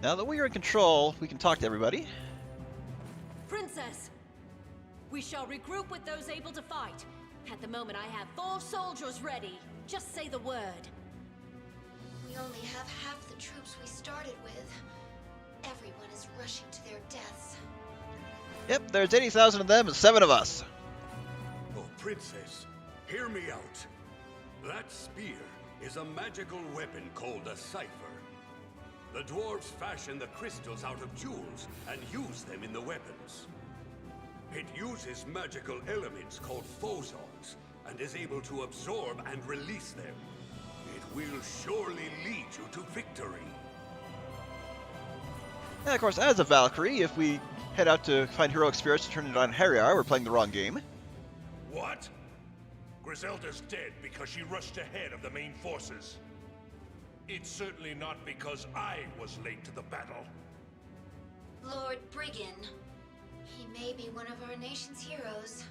Now that we are in control, we can talk to everybody. Princess! We shall regroup with those able to fight. At the moment, I have 4 soldiers ready. Just say the word. We only have half the troops we started with. Everyone is rushing to their deaths. Yep, there's 80,000 of them and 7 of us. Oh, Princess, hear me out. That spear is a magical weapon called a Psypher. The dwarves fashion the crystals out of jewels and use them in the weapons. It uses magical elements called phosons and is able to absorb and release them. It will surely lead you to victory. And of course, as a Valkyrie, if we head out to find heroic spirits to turn it on Harriar, we're playing the wrong game. What? Griselda's dead because she rushed ahead of the main forces. It's certainly not because I was late to the battle. Lord Briggan. He may be one of our nation's heroes.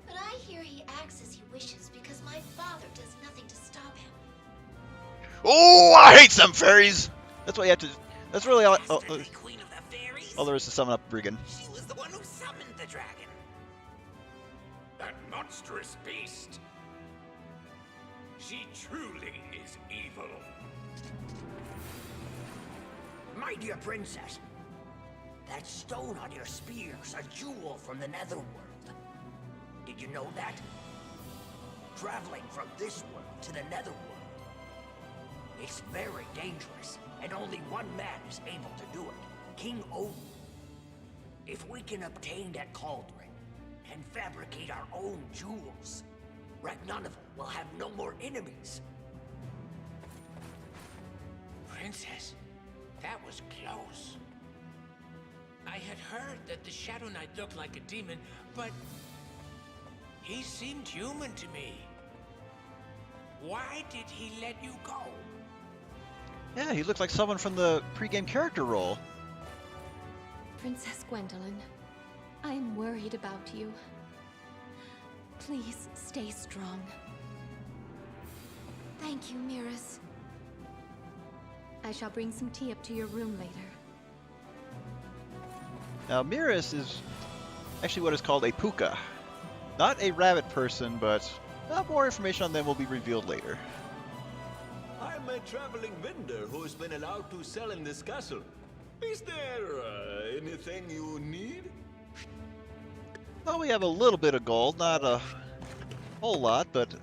But I hear he acts as he wishes because my father does nothing to stop him. Oh, I hate some fairies! That's what you have to... That's really all... Queen of the fairies? All there is to summon up Briggan. She was the one who summoned the dragon. That monstrous beast. She truly is evil. My dear princess, that stone on your spear's a jewel from the netherworld. Did you know that? Traveling from this world to the netherworld. It's very dangerous, and only one man is able to do it, King Odin. If we can obtain that cauldron and fabricate our own jewels, Ragnaroth will have no more enemies. Princess, that was close. I had heard that the Shadow Knight looked like a demon, but he seemed human to me. Why did he let you go? Yeah, he looked like someone from the pre-game character role. Princess Gwendolyn, I am worried about you. Please stay strong. Thank you, Miras. I shall bring some tea up to your room later. Now, Miras is actually what is called a puka. Not a rabbit person, but more information on them will be revealed later. I'm a traveling vendor who's been allowed to sell in this castle. Is there anything you need? Well, we have a little bit of gold, not a whole lot, but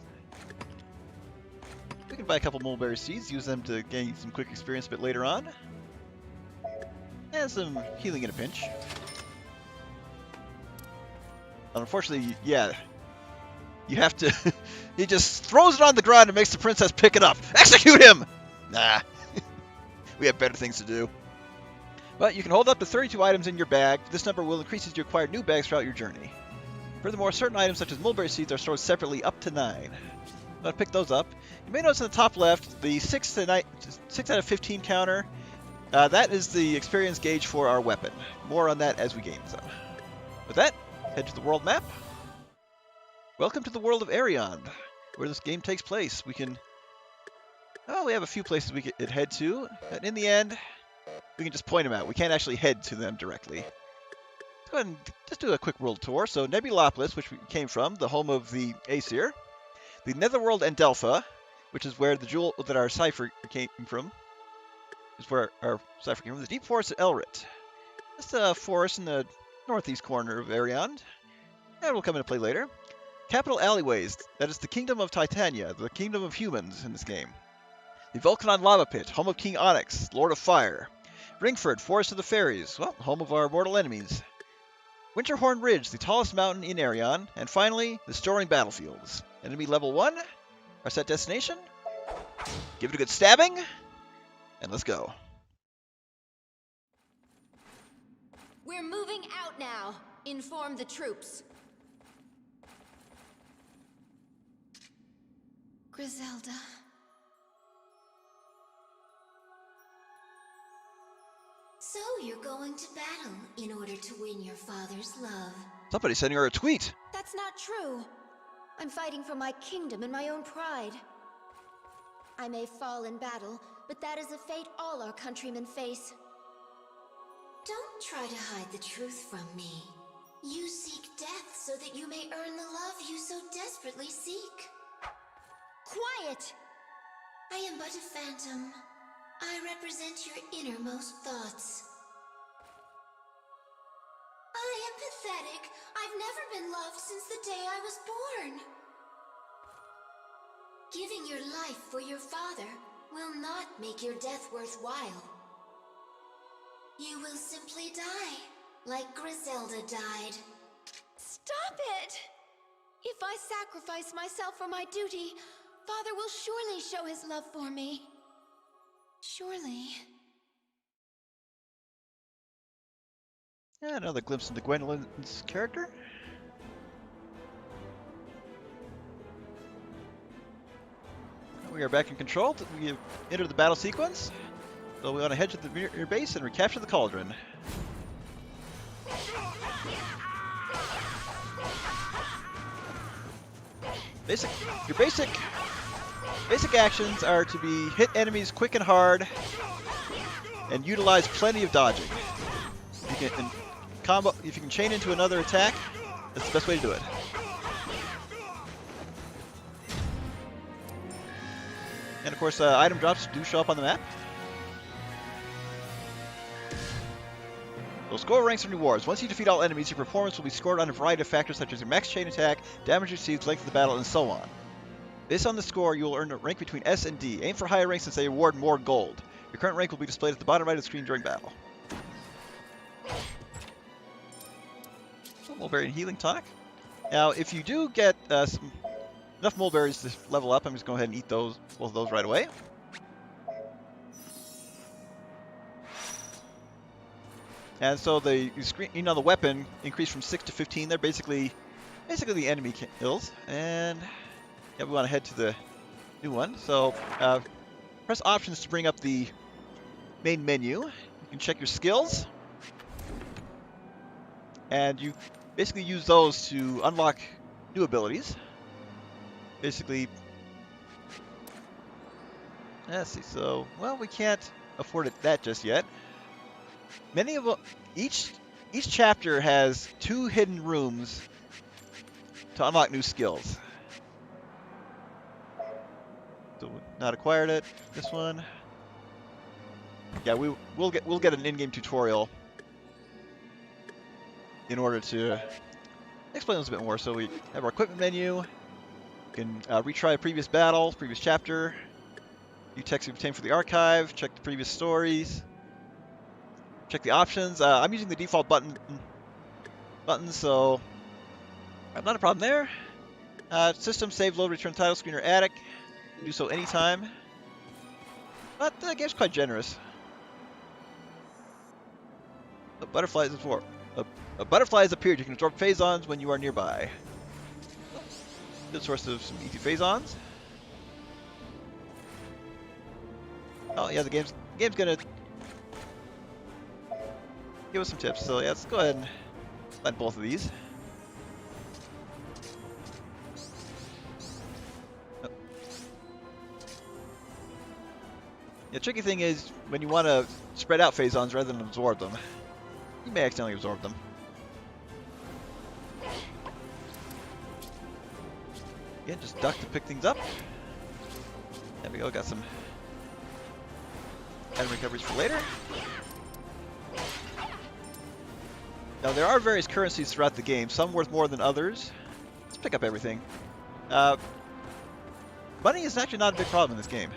we can buy a couple mulberry seeds, use them to gain some quick experience a bit later on. And some healing in a pinch. Unfortunately, yeah, you have to... he just throws it on the ground and makes the princess pick it up. Execute him! Nah. We have better things to do. But you can hold up to 32 items in your bag. This number will increase as you acquire new bags throughout your journey. Furthermore, certain items such as mulberry seeds are stored separately up to 9. I'm going to pick those up. You may notice in the top left, the 6 out of 15 counter. That is the experience gauge for our weapon. More on that as we gain some. With that, head to the world map. Welcome to the world of Arion, where this game takes place. We can... Oh, we have a few places we could head to, but in the end, we can just point them out. We can't actually head to them directly. Let's go ahead and just do a quick world tour. So Nebulopolis, which we came from, the home of the Aesir. The Netherworld and Delpha, which is where the jewel that our Psypher came from. Is where our Psypher came from. The Deep Forest of Elrit. That's a forest in the northeast corner of Arion. And will come into play later. Capital Alleyways. That is the Kingdom of Titania, the Kingdom of Humans in this game. The Vulcanon Lava Pit, home of King Onyx, Lord of Fire. Ringford, Forest of the Fairies, well, home of our mortal enemies. Winterhorn Ridge, the tallest mountain in Arion. And finally, the Storing Battlefields. Enemy level 1, our set destination. Give it a good stabbing, and let's go. We're moving out now. Inform the troops. Griselda. So you're going to battle in order to win your father's love. Somebody's sending her a tweet. That's not true. I'm fighting for my kingdom and my own pride. I may fall in battle, but that is a fate all our countrymen face. Don't try to hide the truth from me. You seek death so that you may earn the love you so desperately seek. Quiet! I am but a phantom. I represent your innermost thoughts. I am pathetic. I've never been loved since the day I was born. Giving your life for your father will not make your death worthwhile. You will simply die, like Griselda died. Stop it! If I sacrifice myself for my duty, Father will surely show his love for me. Surely. Yeah, another glimpse into Gwendolyn's character. We are back in control. We have entered the battle sequence. So we want to head to the Vanir base and recapture the cauldron. Your basic actions are to be hit enemies quick and hard, and utilize plenty of dodging. You can combo if you can chain into another attack. That's the best way to do it. And of course, item drops do show up on the map. So score ranks and rewards. Once you defeat all enemies, your performance will be scored on a variety of factors such as your max chain attack, damage received, length of the battle, and so on. Based on the score, you will earn a rank between S and D. Aim for higher ranks since they award more gold. Your current rank will be displayed at the bottom right of the screen during battle. So, mulberry and healing tonic. Now, if you do get enough mulberries to level up, I'm just going to go ahead and eat both of those right away. And so the weapon increased from 6 to 15. They're basically the enemy kills. And yeah, we want to head to the new one. So press options to bring up the main menu. You can check your skills, and you basically use those to unlock new abilities. Basically, let's see. So, well, we can't afford that just yet. Many of each chapter has 2 hidden rooms to unlock new skills. So not acquired it. This one. Yeah, we'll get an in-game tutorial in order to explain this a bit more. So we have our equipment menu. You can retry a previous battle, previous chapter. View text you obtained for the archive. Check the previous stories. Check the options. I'm using the default buttons, so not a problem there. System, save, load, return title screen, or attic. You can do so anytime. But the game's quite generous. A butterfly has appeared. You can absorb phasons when you are nearby. Good source of some easy phasons. Oh yeah, the game's gonna give us some tips. So yeah, let's go ahead and let both of these. Oh. The tricky thing is when you want to spread out phasons rather than absorb them, you may accidentally absorb them. Again, just duck to pick things up. There we go, got some item recoveries for later. Now there are various currencies throughout the game, some worth more than others. Let's pick up everything. Money is actually not a big problem in this game.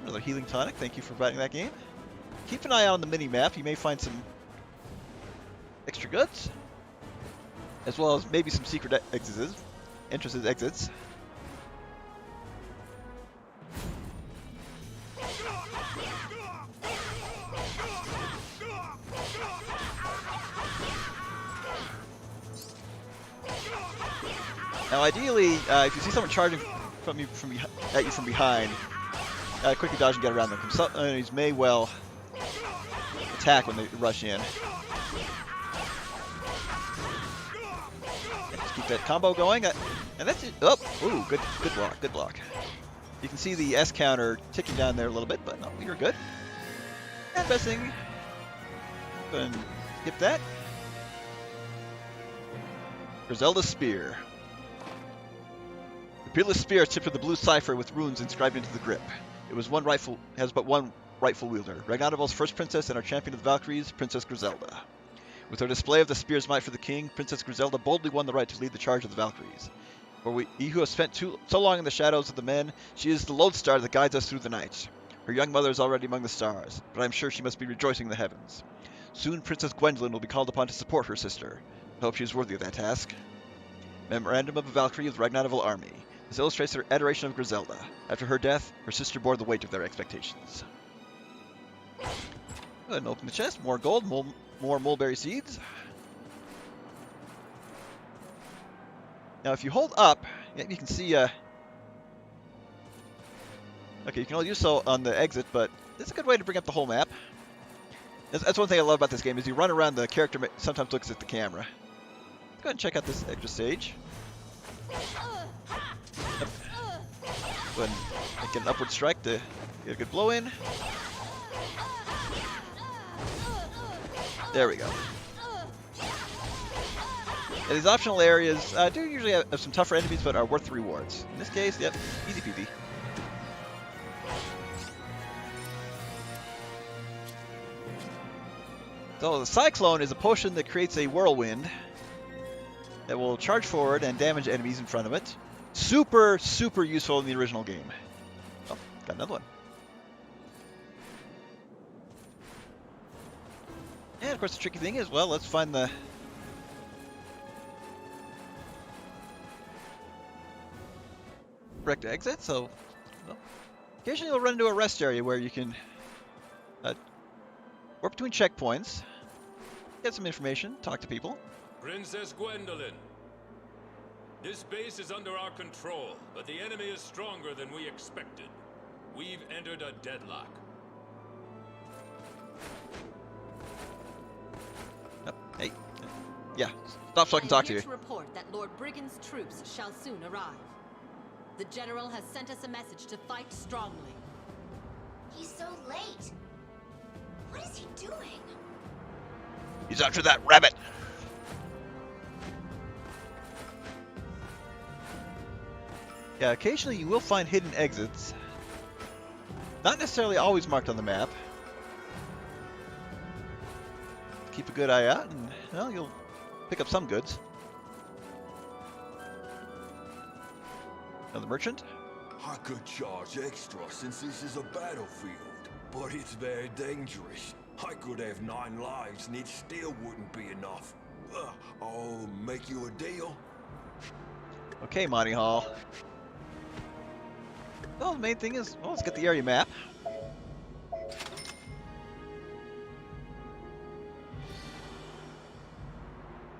Another healing tonic, thank you for providing that game. Keep an eye out on the mini-map, you may find some extra goods, as well as maybe some secret exits. Now, ideally, if you see someone charging at you from behind, quickly dodge and get around them. Some enemies may well attack when they rush in. Just keep that combo going, and that's it. Oh, ooh, good block. You can see the S counter ticking down there a little bit, but no, you're good. And best thing, Go ahead and skip that. Griselda's Spear. The peerless spear is tipped with a blue cipher with runes inscribed into the grip. It has but one rightful wielder, Ragnarvel's first princess and our champion of the Valkyries, Princess Griselda. With her display of the spear's might for the king, Princess Griselda boldly won the right to lead the charge of the Valkyries. For he who has spent so long in the shadows of the men, she is the lodestar that guides us through the night. Her young mother is already among the stars, but I am sure she must be rejoicing in the heavens. Soon Princess Gwendolyn will be called upon to support her sister. I hope she is worthy of that task. Memorandum of a Valkyrie of the Ragnarvel army. This illustrates their adoration of Griselda. After her death, her sister bore the weight of their expectations. Go ahead and open the chest. More gold, more mulberry seeds. Now, if you hold up, you can see. Okay, you can only use so on the exit, but it's a good way to bring up the whole map. That's one thing I love about this game is you run around, the character sometimes looks at the camera. Let's go ahead and check out this extra stage. Yep. Go ahead and get an upward strike to get a good blow in. There we go. Yeah, these optional areas do usually have some tougher enemies, but are worth the rewards. In this case, yep, easy peasy. So the Cyclone is a potion that creates a whirlwind that will charge forward and damage enemies in front of it. Super, super useful in the original game. Oh, got another one. And of course the tricky thing is, well, let's find the correct exit. So, well, occasionally you'll run into a rest area where you can work between checkpoints, get some information, talk to people. Princess Gwendolyn, this base is under our control, but the enemy is stronger than we expected. We've entered a deadlock. Oh, hey, yeah, stop so I can talk to you. I am here to report that Lord Brigand's troops shall soon arrive. The general has sent us a message to fight strongly. He's so late. What is he doing? He's after that rabbit. Yeah, occasionally you will find hidden exits. Not necessarily always marked on the map. Keep a good eye out and, well, you'll pick up some goods. Another merchant. I could charge extra since this is a battlefield, but it's very dangerous. I could have 9 lives and it still wouldn't be enough. I'll make you a deal. Okay, Monty Hall. Well, the main thing is, well, let's get the area map.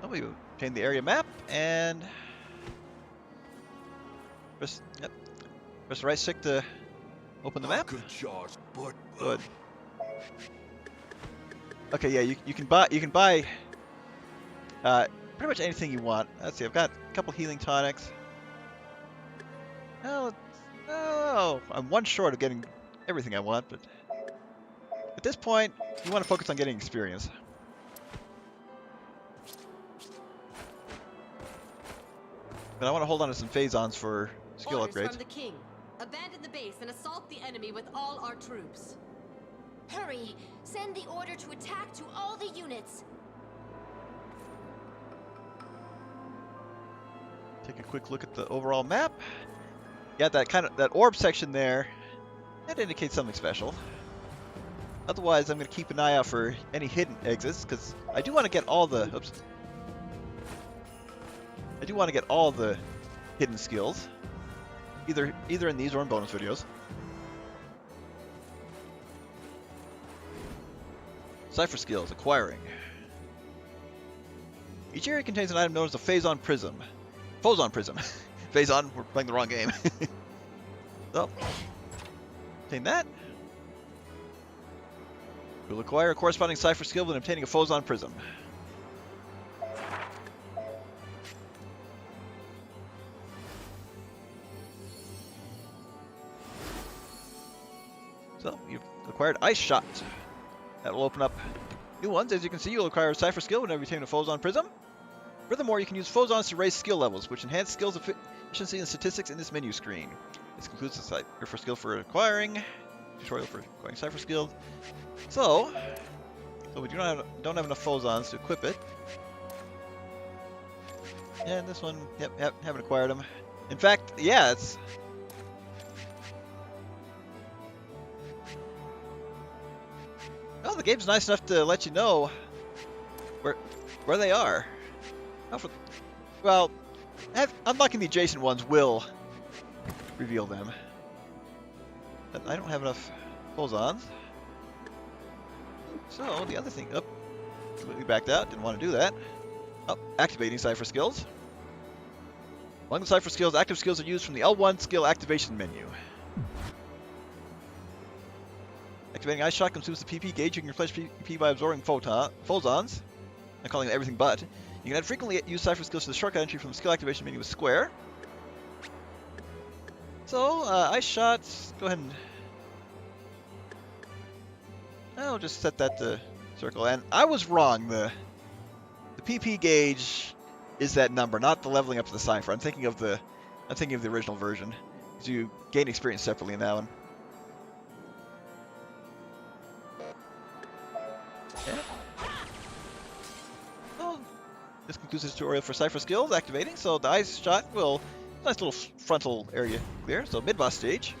Oh, we obtain the area map and press the right stick to open the map. Good charge, but Good. Okay, yeah, you can buy pretty much anything you want. Let's see, I've got a couple healing tonics. Oh, I'm one short of getting everything I want, but at this point, you want to focus on getting experience. But I want to hold on to some phasons for skill Orders upgrades. from the king. Abandon the base and assault the enemy with all our troops. Hurry! Send the order to attack to all the units. Take a quick look at the overall map. Yeah, that orb section there, that indicates something special. Otherwise, I'm going to keep an eye out for any hidden exits, because I do want to get all the... Oops. I do want to get all the hidden skills. Either in these or in bonus videos. Psypher skills, acquiring. Each area contains an item known as a Phazon Prism. Phozon Prism. Phazon, we're playing the wrong game. So, obtain that. We'll acquire a corresponding Psypher skill when obtaining a Phozon Prism. So, you've acquired Ice Shot. That will open up New ones, as you can see, you'll acquire a Psypher skill whenever you obtain a Phozon Prism. Furthermore, you can use Phozons to raise skill levels, which enhance skills efficiency and statistics in this menu screen. This concludes the Psypher skill for acquiring. Tutorial for acquiring Psypher skill. So we don't have enough Phozons to equip it. And this one, yep, haven't acquired them. In fact, yeah, it's... Well, the game's nice enough to let you know where they are. Well, unlocking the adjacent ones will reveal them. But I don't have enough Phozons. So, the other thing... Oh, completely backed out. Didn't want to do that. Oh, activating Psypher skills. Among the Psypher skills, active skills are used from the L1 skill activation menu. Activating Ice Shot consumes the PP gauge. You can replace PP by absorbing Phozons. I'm calling it everything but. You can add frequently use Psypher skills to the shortcut entry from the skill activation menu with square. So, Ice Shots, go ahead and... I'll just set that to circle. And I was wrong. The PP gauge is that number, not the leveling up to the Psypher. I'm thinking of the original version. Because you gain experience separately in that one. Yeah. Well, this concludes the tutorial for Psypher skills activating. So the Ice Shot will... Nice little frontal area clear. So mid-boss stage.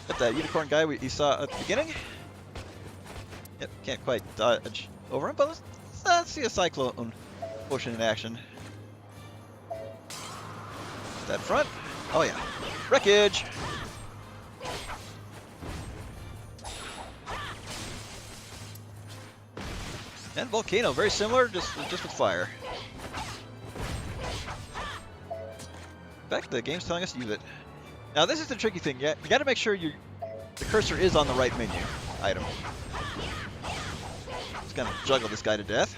Got that unicorn guy you saw at the beginning. Yep, can't quite dodge over him, but let's see a Cyclone Potion in action. That front. Oh yeah. Wreckage! And Volcano, very similar, just with fire. In fact, the game's telling us to use it. Now this is the tricky thing. You got to make sure the cursor is on the right menu item. Just gonna juggle this guy to death.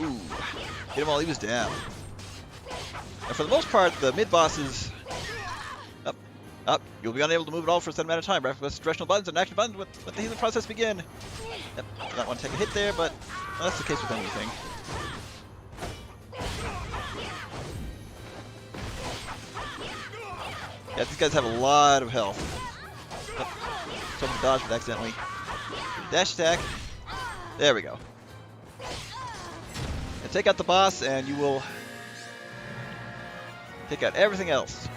Ooh, hit him while he was down. Now for the most part, the mid bosses up. You'll be unable to move at all for a set amount of time. Press directional buttons and action buttons let the healing process begin. Yep, do not want to take a hit there, but that's the case with anything. Yeah, these guys have a lot of health. Oh, someone dodged it accidentally. Dash attack. There we go. And take out the boss, and you will take out everything else.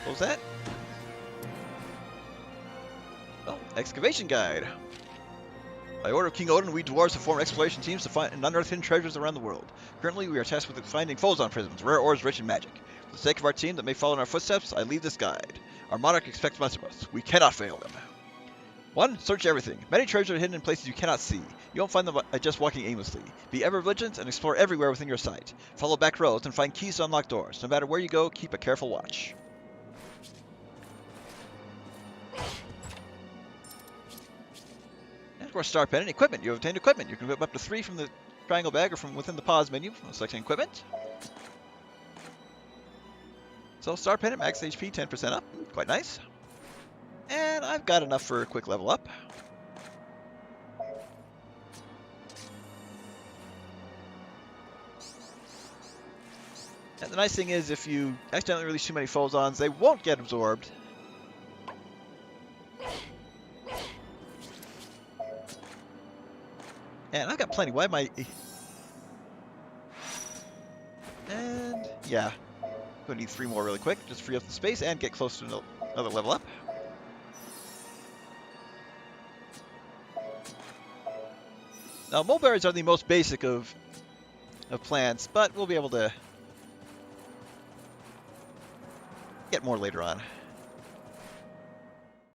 What was that? Oh, excavation guide. By order of King Odin, we dwarves have formed exploration teams to find and unearth hidden treasures around the world. Currently, we are tasked with finding Phozon prisms, rare ores rich in magic. For the sake of our team that may follow in our footsteps, I leave this guide. Our monarch expects much of us. We cannot fail him. 1. Search everything. Many treasures are hidden in places you cannot see. You won't find them by just walking aimlessly. Be ever vigilant and explore everywhere within your sight. Follow back roads and find keys to unlock doors. No matter where you go, keep a careful watch. And of course, Star Pen and equipment. You have obtained equipment. You can equip up to 3 from the triangle bag or from within the pause menu selecting equipment. So Star Pen at max HP 10% up. Quite nice. And I've got enough for a quick level up. And the nice thing is, if you accidentally release too many Phozons, they won't get absorbed. And I've got plenty. Why am I... And yeah. Gonna need 3 more really quick. Just free up the space and get close to another level up. Now, mulberries are the most basic of plants, but we'll be able to get more later on.